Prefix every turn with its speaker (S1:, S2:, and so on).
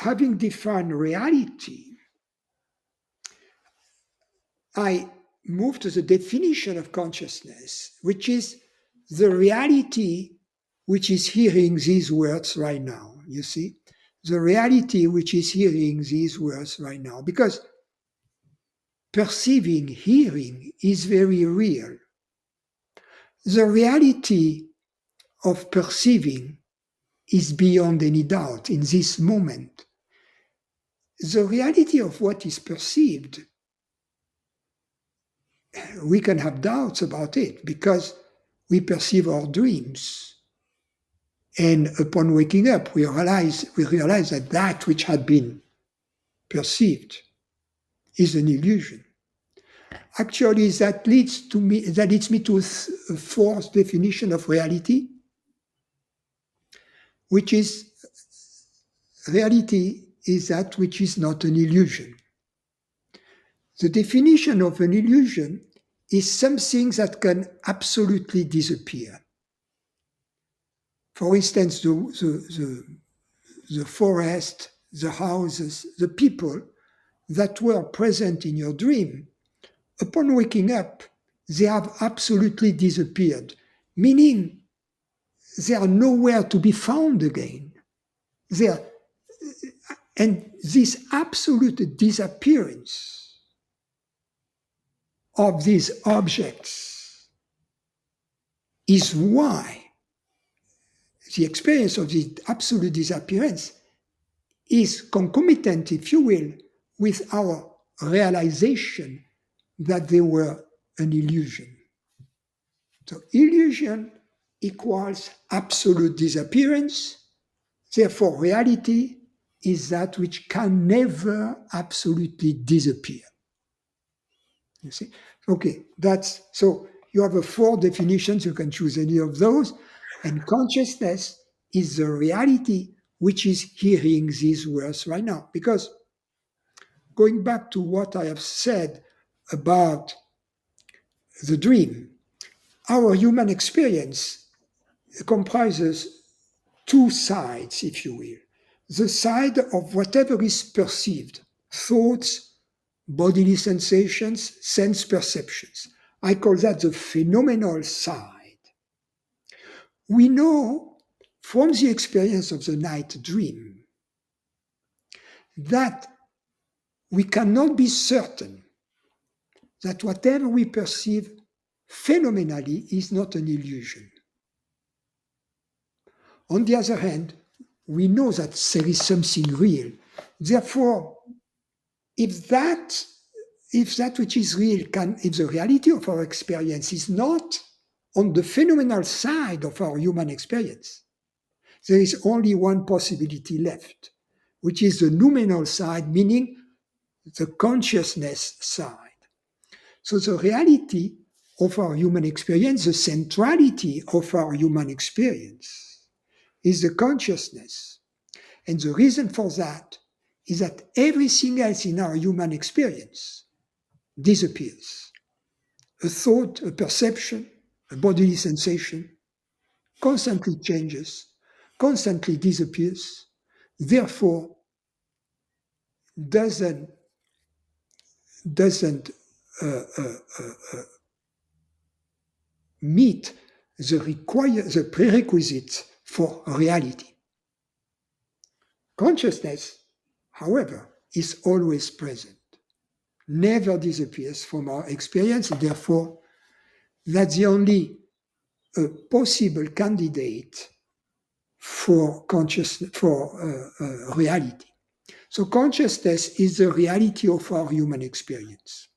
S1: having defined reality, I move to the definition of consciousness, which is the reality which is hearing these words right now. You see? The reality which is hearing these words right now. Because perceiving, hearing is very real. The reality of perceiving is beyond any doubt in this moment. The reality of what is perceived, we can have doubts about it because we perceive our dreams. And upon waking up, we realize that that which had been perceived is an illusion. Actually, that leads me to a fourth definition of reality, which is reality is that which is not an illusion. The definition of an illusion is something that can absolutely disappear. For instance, the forest, the houses, the people that were present in your dream, upon waking up, they have absolutely disappeared, meaning they are nowhere to be found again. And this absolute disappearance of these objects is why the experience of the absolute disappearance is concomitant, if you will, with our realization that they were an illusion. So illusion equals absolute disappearance. Therefore, reality is that which can never absolutely disappear. You see? Okay, so you have 4 definitions, you can choose any of those. And consciousness is the reality which is hearing these words right now. Because going back to what I have said about the dream, our human experience comprises 2 sides, if you will. The side of whatever is perceived, thoughts, bodily sensations, sense perceptions. I call that the phenomenal side. We know from the experience of the night dream that we cannot be certain that whatever we perceive phenomenally is not an illusion. On the other hand, we know that there is something real. Therefore, if that which is real if the reality of our experience is not on the phenomenal side of our human experience, there is only one possibility left, which is the noumenal side, meaning the consciousness side. So the reality of our human experience, the centrality of our human experience, is the consciousness. And the reason for that is that everything else in our human experience disappears. A thought, a perception, a bodily sensation constantly changes, constantly disappears, therefore doesn't meet the prerequisites for reality. Consciousness, however, is always present, never disappears from our experience, therefore that's the only possible candidate for reality. So consciousness is the reality of our human experience.